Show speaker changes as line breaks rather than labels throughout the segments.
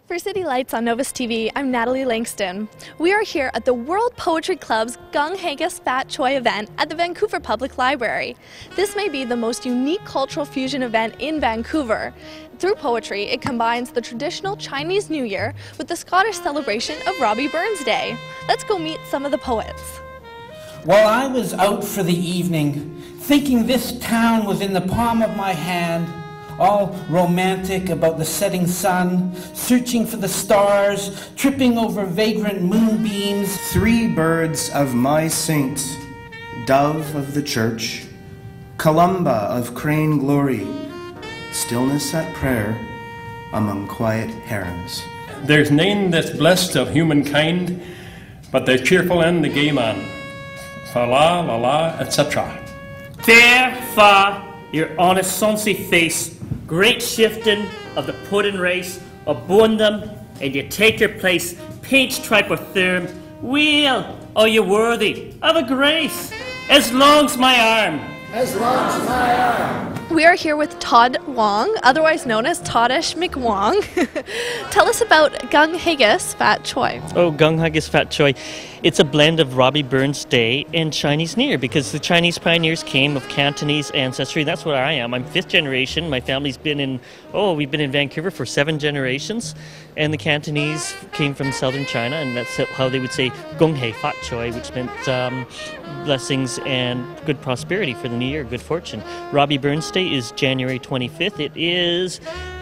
For City Lights on Novus TV, I'm Natalie Langston. We are here at the World Poetry Club's Gung Haggis Fat Choy event at the Vancouver Public Library. This may be the most unique cultural fusion event in Vancouver. Through poetry, it combines the traditional Chinese New Year with the Scottish celebration of Robbie Burns Day. Let's go meet some of the poets.
While I was out for the evening, thinking this town was in the palm of my hand, all romantic about the setting sun, searching for the stars, tripping over vagrant moonbeams.
Three birds of my saint, dove of the church, columba of crane glory, stillness at prayer among quiet herons.
There's none that's blessed of humankind, but the cheerful and the gay man. Fa la la la, etc.
Fair, fa, your honest sonsy face, great shifting of the pudding race, upon them, and you take your place, pinch tripe or therm, well, are you worthy of a grace, as long's my arm.
As long as my arm.
We are here with Todd Wong, otherwise known as Toddish McWong. Tell us about Gung Haggis Fat Choy.
Oh, Gung Haggis Fat Choy. It's a blend of Robbie Burns Day and Chinese New Year because the Chinese pioneers came of Cantonese ancestry. That's what I am. I'm fifth generation. My family's we've been in Vancouver for 7 generations. And the Cantonese came from southern China, and that's how they would say Gung Haggis Fat Choy, which meant blessings and good prosperity for the new year, good fortune. Robbie Burns Day is January 25th. It is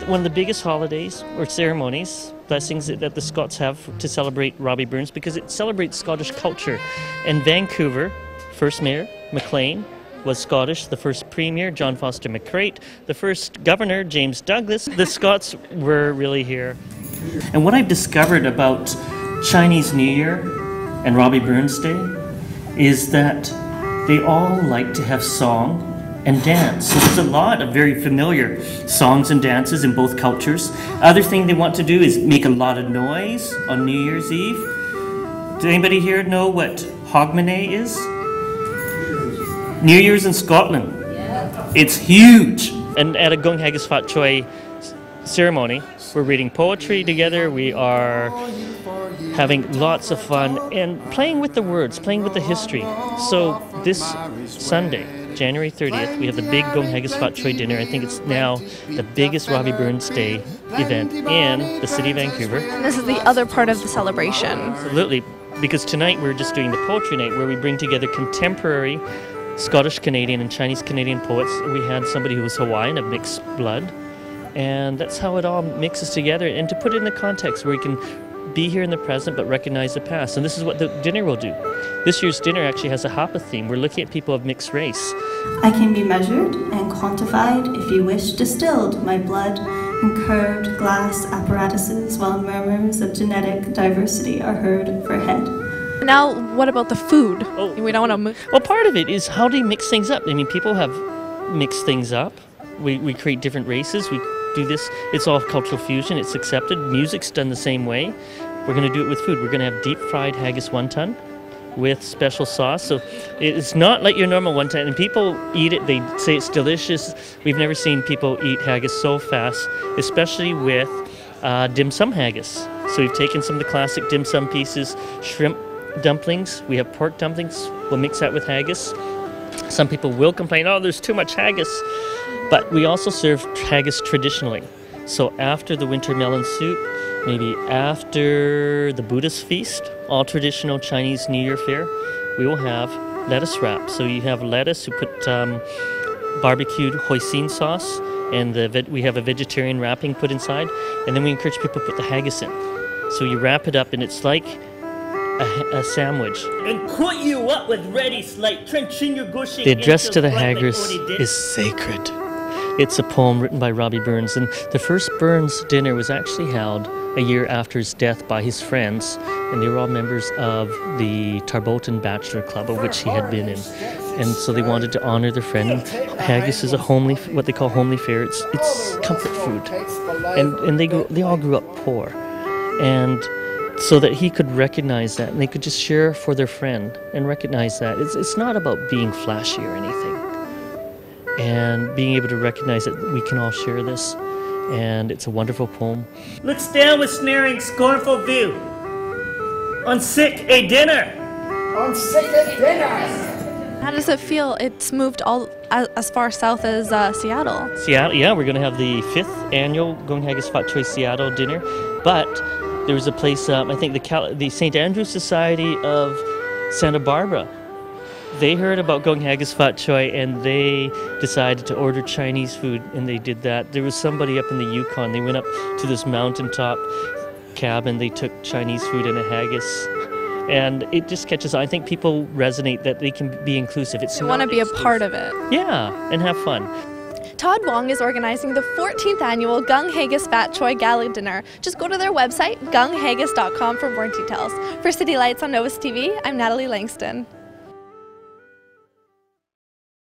one of the biggest holidays or ceremonies, blessings that the Scots have to celebrate Robbie Burns because it celebrates Scottish culture. And Vancouver, first mayor, McLean, was Scottish, the first premier, John Foster McCreight, the first governor, James Douglas. The Scots were really here. And what I've discovered about Chinese New Year and Robbie Burns Day is that they all like to have song and dance. So there's a lot of very familiar songs and dances in both cultures. Other thing they want to do is make a lot of noise on New Year's Eve. Does anybody here know what Hogmanay is? New Year's in Scotland. Yeah. It's huge. And at a Gung Haggis Fat Choy ceremony, we're reading poetry together, we are having lots of fun and playing with the words, playing with the history. So this Sunday, January 30th, we have the big Gung Haggis Fat Choy dinner. I think it's now the biggest Robbie Burns Day event in the city of Vancouver.
And this is the other part of the celebration.
Absolutely, because tonight we're just doing the poetry night where we bring together contemporary Scottish Canadian and Chinese Canadian poets. We had somebody who was Hawaiian of mixed blood, and that's how it all mixes together. And to put it in the context where we can be here in the present but recognize the past. And this is what the dinner will do. This year's dinner actually has a Hapa theme. We're looking at people of mixed race.
I can be measured and quantified, if you wish, distilled, my blood in curved glass apparatuses, while murmurs of genetic diversity are heard overhead.
Now, what about the food? Oh, we don't want to move.
Well, part of it is how do you mix things up? I mean, people have mixed things up. We create different races. We do this. It's all cultural fusion. It's accepted. Music's done the same way. We're going to do it with food. We're going to have deep fried haggis wonton with special sauce. So it's not like your normal wonton. And people eat it. They say it's delicious. We've never seen people eat haggis so fast, especially with dim sum haggis. So we've taken some of the classic dim sum pieces, shrimp dumplings. We have pork dumplings. We'll mix that with haggis. Some people will complain, oh, there's too much haggis. But we also serve haggis traditionally. So after the winter melon soup, maybe after the Buddhist feast, all traditional Chinese New Year fare, we will have lettuce wrap. So you have lettuce, we put barbecued hoisin sauce, and we have a vegetarian wrapping put inside, and then we encourage people to put the haggis in. So you wrap it up, and it's like a sandwich.
And cut you up with ready slate, trenching your gushing.
The address to the haggis is sacred. It's a poem written by Robbie Burns, and the first Burns dinner was actually held a year after his death by his friends, and they were all members of the Tarbolton Bachelor Club, of which he had been in. And so they wanted to honor their friend. And haggis is a homely, what they call homely fare. It's comfort food, and they all grew up poor, and so that he could recognize that, and they could just share for their friend and recognize that it's not about being flashy or anything. And being able to recognize that we can all share this. and it's a wonderful poem.
Looks down with sneering, scornful view. On sick a dinner.
On sick a dinner.
How does it feel? It's moved all as far south as Seattle.
Seattle, yeah, we're going to have the 5th annual Gung Haggis Fat Choy Seattle dinner, but there was a place, I think the St. Andrew Society of Santa Barbara. They heard about Gung Haggis Fat Choy and they decided to order Chinese food, and they did that. There was somebody up in the Yukon. They went up to this mountaintop cabin. They took Chinese food and a haggis, and it just catches on. I think people resonate that they can be inclusive. It's
You want to be a part of it.
Yeah, and have fun.
Todd Wong is organizing the 14th annual Gung Haggis Fat Choy Gala Dinner. Just go to their website, gunghaggis.com, for more details. For City Lights on Novus TV, I'm Natalie Langston.